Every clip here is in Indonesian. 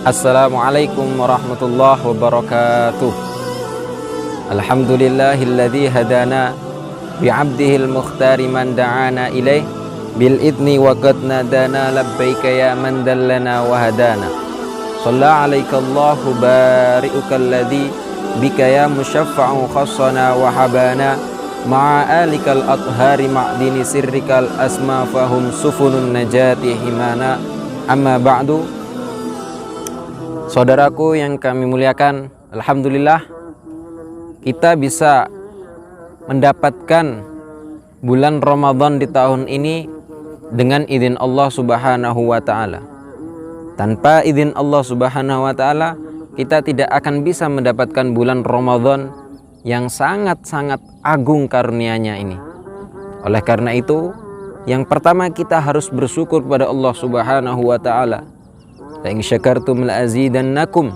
Assalamualaikum warahmatullahi wabarakatuh. Alhamdulillahilladzi hadana bi'abdihil mukhtari man da'ana ilaih bil idni wa qad nadana labbaika ya man dallana wa hadana. Shalla alaika Allahu bari'uka alladzi bika ya musyaffa'u khassana wa habana ma'a alikal athari ma'dini sirrikal asma fahum sufunun najati himana. Amma ba'du. Saudaraku yang kami muliakan, alhamdulillah kita bisa mendapatkan bulan Ramadan di tahun ini dengan izin Allah Subhanahu wa taala. Tanpa izin Allah Subhanahu wa taala, kita tidak akan bisa mendapatkan bulan Ramadan yang sangat-sangat agung karunia-Nya ini. Oleh karena itu, yang pertama kita harus bersyukur pada Allah Subhanahu wa taala. La in syakartum la azidannakum.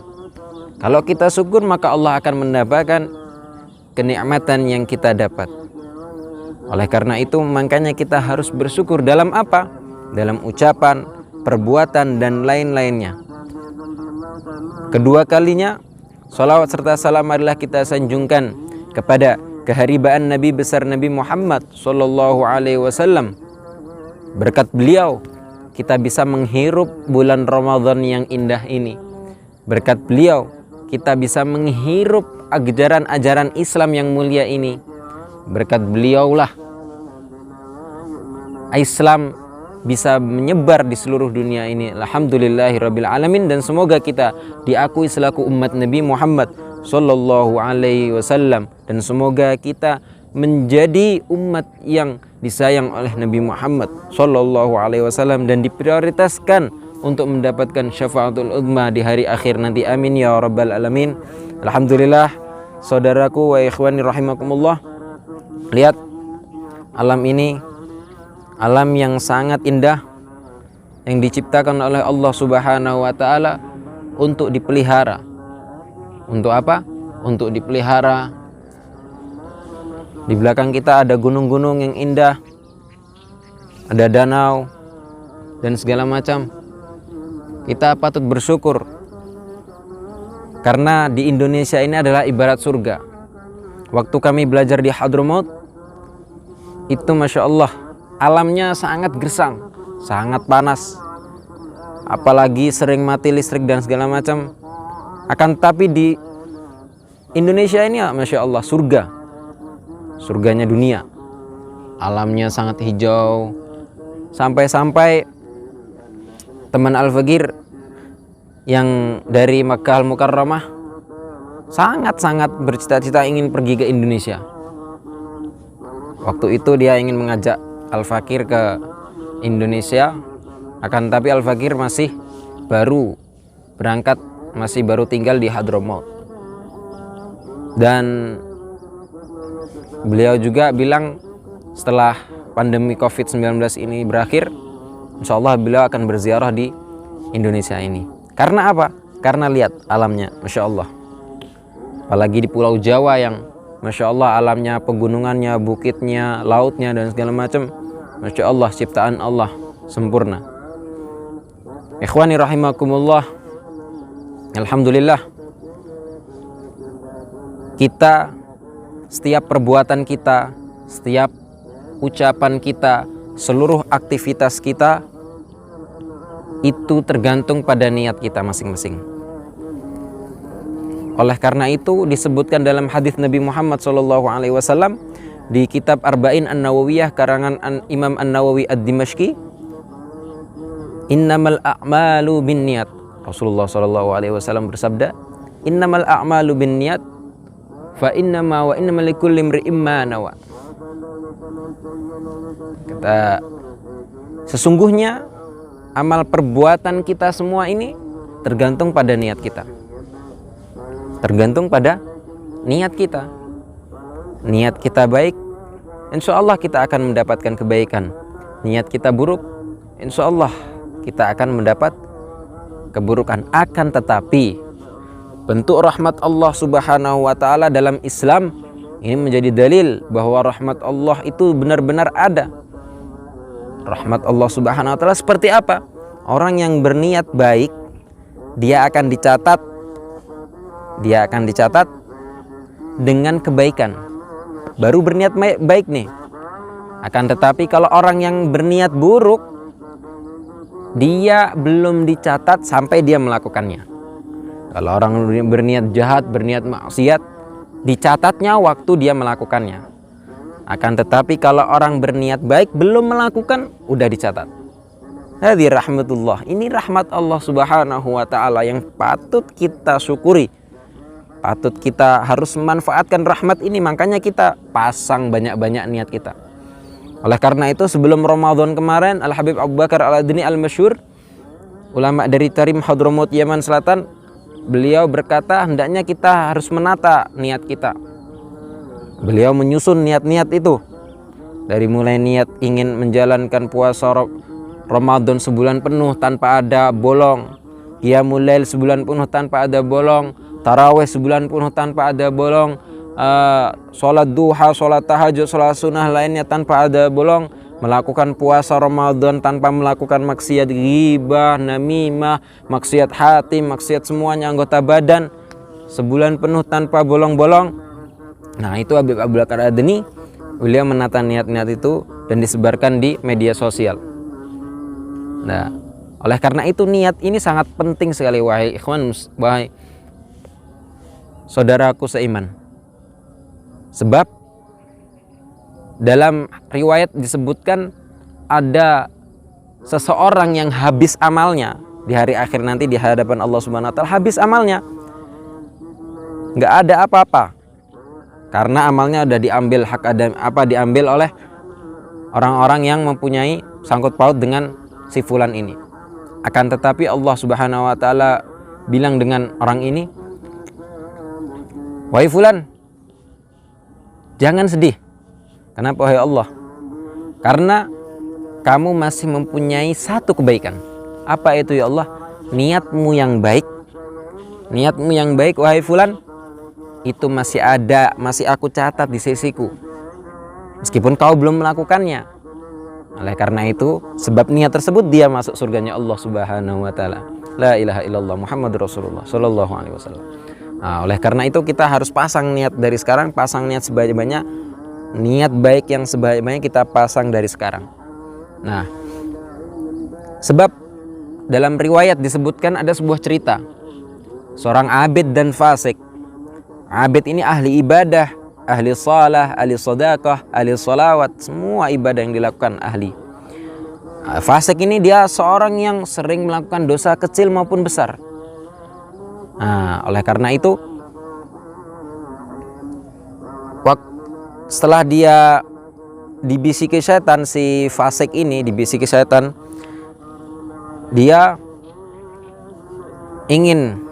Kalau kita syukur, maka Allah akan mendapatkan kenikmatan yang kita dapat. Oleh karena itu, makanya kita harus bersyukur dalam apa? Dalam ucapan, perbuatan, dan lain-lainnya. Kedua kalinya, salawat serta salam adalah kita sanjungkan kepada keharibaan Nabi besar Nabi Muhammad sallallahu alaihi wasallam. Berkat beliau kita bisa menghirup bulan Ramadan yang indah ini. Berkat beliau kita bisa menghirup ajaran-ajaran Islam yang mulia ini. Berkat beliaulah Islam bisa menyebar di seluruh dunia ini. Alhamdulillahirabbil alamin. Dan semoga kita diakui selaku umat Nabi Muhammad sallallahu alaihi wasallam, dan semoga kita menjadi umat yang disayang oleh Nabi Muhammad sallallahu alaihi wasallam dan diprioritaskan untuk mendapatkan syafaatul uzma di hari akhir nanti. Amin ya rabbal alamin. Alhamdulillah, saudaraku wa ikhwani rahimakumullah. Lihat alam ini, alam yang sangat indah yang diciptakan oleh Allah Subhanahu wa taala untuk dipelihara. Untuk apa? Untuk dipelihara. Di belakang kita ada gunung-gunung yang indah, ada danau, dan segala macam. Kita patut bersyukur karena di Indonesia ini adalah ibarat surga. Waktu kami belajar di Hadramaut, itu Masya Allah, alamnya sangat gersang, sangat panas, apalagi sering mati listrik dan segala macam. Akan tapi di Indonesia ini Masya Allah, surganya dunia. Alamnya sangat hijau. Sampai-sampai teman Al-Fagir yang dari Makkah Al-Mukarramah sangat-sangat bercita-cita ingin pergi ke Indonesia. Waktu itu dia ingin mengajak Al-Fakir ke Indonesia. Akan tapi Al-Fakir masih baru berangkat, masih baru tinggal di Hadramaut. Dan beliau juga bilang setelah pandemi COVID-19 ini berakhir, insya Allah beliau akan berziarah di Indonesia ini. Karena apa? Karena lihat alamnya, Masya Allah. Apalagi di Pulau Jawa yang Masya Allah alamnya, pegunungannya, bukitnya, lautnya, dan segala macam. Masya Allah, ciptaan Allah sempurna. Ikhwani rahimakumullah. Alhamdulillah, kita, setiap perbuatan kita, setiap ucapan kita, seluruh aktivitas kita itu tergantung pada niat kita masing-masing. Oleh karena itu disebutkan dalam hadis Nabi Muhammad SAW di kitab Arba'in An-Nawawiyah karangan Imam An-Nawawi Ad-Dimashqi, innamal a'malu binniyat. Rasulullah SAW bersabda, innamal a'malu binniyat fa innama wa innama likulli imri'in ma nawa. Kata, sesungguhnya amal perbuatan kita semua ini tergantung pada niat kita. Tergantung pada niat kita. Niat kita baik, insya Allah kita akan mendapatkan kebaikan. Niat kita buruk, insya Allah kita akan mendapat keburukan. Akan tetapi bentuk rahmat Allah Subhanahu wa taala dalam Islam ini menjadi dalil bahwa rahmat Allah itu benar-benar ada. Rahmat Allah Subhanahu wa taala seperti apa? Orang yang berniat baik, dia akan dicatat dengan kebaikan. Baru berniat baik nih. Akan tetapi kalau orang yang berniat buruk, dia belum dicatat sampai dia melakukannya. Kalau orang berniat jahat, berniat maksiat, dicatatnya waktu dia melakukannya. Akan tetapi kalau orang berniat baik belum melakukan, udah dicatat. Hadi rahmatullah. Ini rahmat Allah Subhanahu wa taala yang patut kita syukuri. Patut kita harus memanfaatkan rahmat ini, makanya kita pasang banyak-banyak niat kita. Oleh karena itu sebelum Ramadan kemarin, Al-Habib Abu Bakar Al-Adni Al-Masyhur, ulama dari Tarim Hadramaut Yaman Selatan, beliau berkata hendaknya kita harus menata niat kita. Beliau menyusun niat-niat itu. Dari mulai niat ingin menjalankan puasa Ramadan sebulan penuh tanpa ada bolong, Qiyamul Lail sebulan penuh tanpa ada bolong, tarawih sebulan penuh tanpa ada bolong, sholat duha, sholat tahajud, sholat sunnah lainnya tanpa ada bolong, melakukan puasa Ramadan tanpa melakukan maksiat ghibah, namimah, maksiat hati, maksiat semuanya anggota badan, sebulan penuh tanpa bolong-bolong. Nah, itu Habib Abu Bakar Adni, beliau menata niat-niat itu dan disebarkan di media sosial. Nah, oleh karena itu niat ini sangat penting sekali, wahai ikhwan, wahai saudaraku seiman. Sebab dalam riwayat disebutkan ada seseorang yang habis amalnya di hari akhir nanti di hadapan Allah Subhanahu wa taala, habis amalnya, nggak ada apa-apa karena amalnya udah diambil diambil oleh orang-orang yang mempunyai sangkut paut dengan si fulan ini. Akan tetapi Allah Subhanahu wa taala bilang dengan orang ini, wahai fulan, jangan sedih. Kenapa wahai Allah? Karena kamu masih mempunyai satu kebaikan. Apa itu ya Allah? Niatmu yang baik. Niatmu yang baik wahai fulan, itu masih ada, masih aku catat di sisiku. Meskipun kau belum melakukannya. Oleh karena itu, sebab niat tersebut dia masuk surganya Allah Subhanahu wa taala. La ilaha illallah Muhammadur Rasulullah sallallahu alaihi wasallam. Nah, oleh karena itu kita harus pasang niat dari sekarang, pasang niat sebanyak-banyak, niat baik yang sebanyak-banyak kita pasang dari sekarang. Nah, sebab dalam riwayat disebutkan ada sebuah cerita seorang abid dan fasik. Abid ini ahli ibadah, ahli salah, ahli sedekah, ahli salawat, semua ibadah yang dilakukan ahli. Fasik ini dia seorang yang sering melakukan dosa kecil maupun besar. Nah, oleh karena itu setelah dia dibisiki setan, si fasik ini dibisiki setan, dia ingin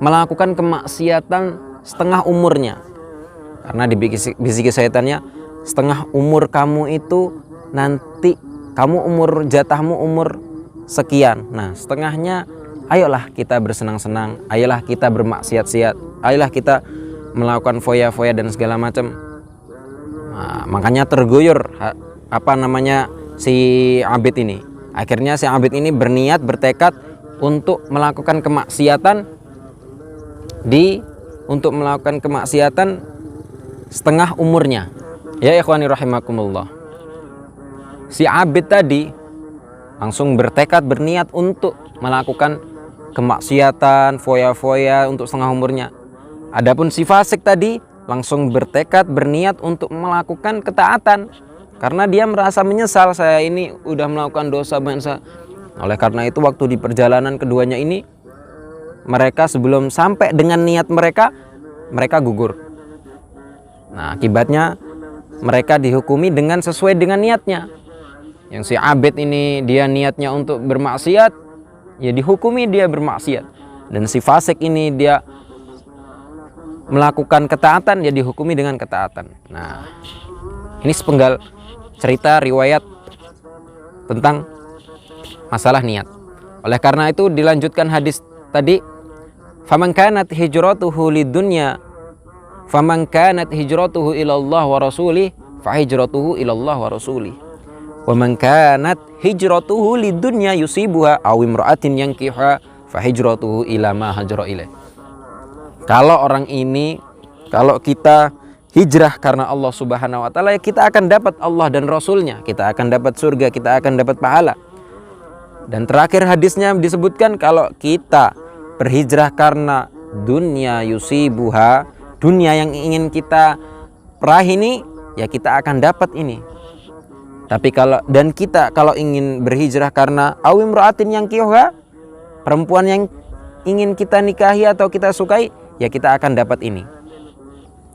melakukan kemaksiatan setengah umurnya. Karena dibisiki setannya, setengah umur kamu itu nanti jatahmu umur sekian. Nah, setengahnya ayolah kita bersenang-senang, ayolah kita bermaksiat-siat, ayolah kita melakukan foya-foya dan segala macam. Nah, makanya tergoyor si abid ini. Akhirnya si abid ini bertekad untuk melakukan kemaksiatan setengah umurnya. Ya ikhwani rahimakumullah. Si abid tadi langsung berniat untuk melakukan kemaksiatan, foya-foya untuk setengah umurnya. Adapun si fasik tadi langsung berniat untuk melakukan ketaatan. Karena dia merasa menyesal, saya ini udah melakukan dosa banyak. Oleh karena itu waktu di perjalanan keduanya ini, mereka sebelum sampai dengan niat mereka gugur. Nah, akibatnya mereka dihukumi dengan sesuai dengan niatnya. Yang si abid ini dia niatnya untuk bermaksiat, ya dihukumi dia bermaksiat. Dan si fasik ini dia melakukan ketaatan, ya dihukumi dengan ketaatan. Nah, ini sepenggal cerita riwayat tentang masalah niat. Oleh karena itu dilanjutkan hadis tadi, faman kanat hijratuhu lidunya faman kanat hijratuhu ilallah wa rasulih fa hijratuhu ilallah wa rasulih. Wa man kanat hijratuhu lidunya yusibuha aw imra'atin yankiha fa hijratuhu ila ma hajara ilaih. Kalau kita hijrah karena Allah Subhanahu wa taala, ya kita akan dapat Allah dan Rasulnya, kita akan dapat surga, kita akan dapat pahala. Dan terakhir hadisnya disebutkan kalau kita berhijrah karena dunia yusibuha, dunia yang ingin kita peraih ini, ya kita akan dapat ini. Tapi kalau ingin berhijrah karena awim ra'atin yang kiyoha, perempuan yang ingin kita nikahi atau kita sukai, ya kita akan dapat ini.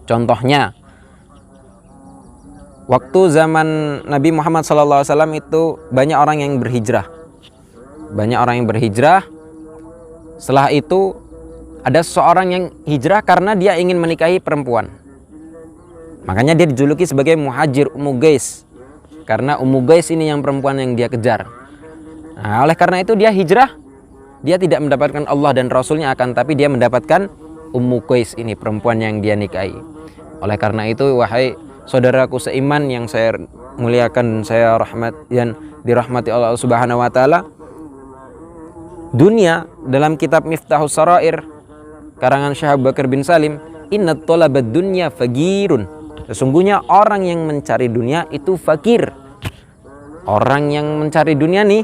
Contohnya, waktu zaman Nabi Muhammad SAW itu banyak orang yang berhijrah. Setelah itu ada seseorang yang hijrah karena dia ingin menikahi perempuan. Makanya dia dijuluki sebagai muhajir Ummu Qais, karena Ummu Qais ini yang perempuan yang dia kejar. Nah, oleh karena itu dia hijrah. Dia tidak mendapatkan Allah dan Rasulnya, akan tapi dia mendapatkan Ummu Qais ini, perempuan yang dia nikahi. Oleh karena itu, wahai saudaraku seiman yang saya muliakan, saya dirahmati Allah Subhanahu wa taala, dunia dalam kitab Miftahus Sarair karangan Syekh Abu Bakar bin Salim, innat talabad dunya faqirun. Sesungguhnya orang yang mencari dunia itu fakir. Orang yang mencari dunia nih,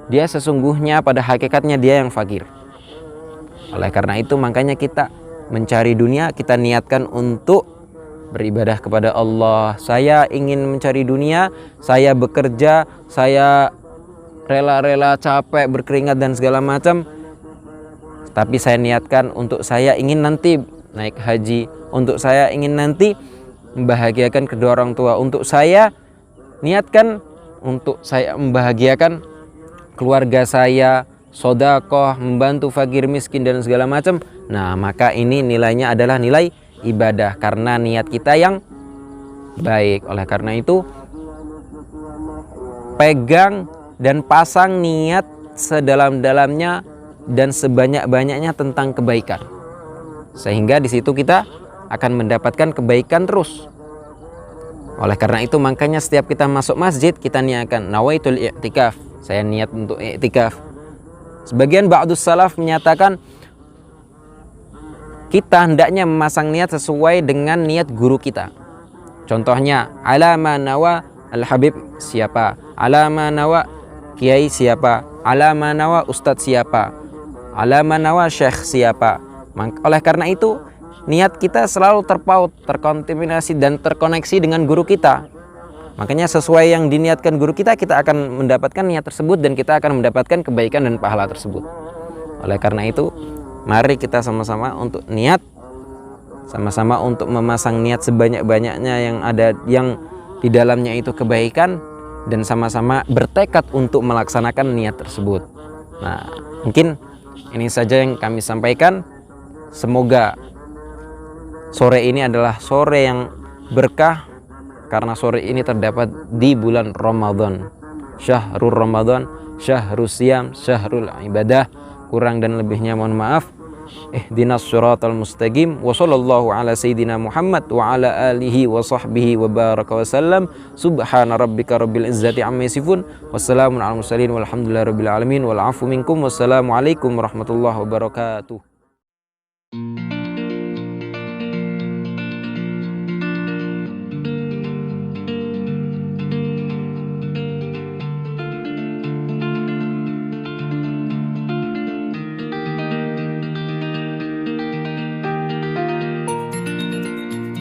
dia sesungguhnya pada hakikatnya dia yang fakir. Oleh karena itu makanya kita mencari dunia, kita niatkan untuk beribadah kepada Allah. Saya ingin mencari dunia, saya bekerja, saya rela-rela capek, berkeringat dan segala macam. Tapi saya niatkan untuk saya ingin nanti naik haji, untuk saya ingin nanti membahagiakan kedua orang tua, untuk saya niatkan untuk saya membahagiakan keluarga saya, sedekah, membantu fakir miskin dan segala macam. Nah, maka ini nilainya adalah nilai ibadah karena niat kita yang baik. Oleh karena itu, pegang dan pasang niat sedalam-dalamnya dan sebanyak-banyaknya tentang kebaikan, sehingga di situ kita akan mendapatkan kebaikan terus. Oleh karena itu makanya setiap kita masuk masjid kita niatkan nawaitul i'tikaf, saya niat untuk i'tikaf. Sebagian ba'dus salaf menyatakan kita hendaknya memasang niat sesuai dengan niat guru kita. Contohnya, alama nawa al-habib siapa, alama nawa kiai siapa, alama nawa ustadz siapa, alama nawa syekh siapa. Oleh karena itu, niat kita selalu terpaut, terkontaminasi dan terkoneksi dengan guru kita. Makanya sesuai yang diniatkan guru kita, kita akan mendapatkan niat tersebut dan kita akan mendapatkan kebaikan dan pahala tersebut. Oleh karena itu, mari kita sama-sama untuk niat, sama-sama untuk memasang niat sebanyak-banyaknya yang di dalamnya itu kebaikan, dan sama-sama bertekad untuk melaksanakan niat tersebut. Nah, mungkin ini saja yang kami sampaikan. Semoga sore ini adalah sore yang berkah, karena sore ini terdapat di bulan Ramadan. Syahrul Ramadan, syahrul siyam, syahrul ibadah. Kurang dan lebihnya mohon maaf. Ihdinas siratal mustaqim. Wa sallallahu ala sayyidina Muhammad wa ala alihi wa sahbihi wa baraka wa sallam. Subhana rabbika rabbil izzati amma yasifun. Wassalamun ala mursalin walhamdulillahi rabbil alamin. Wal afu minkum. Wassalamu alaikum warahmatullahi wabarakatuh.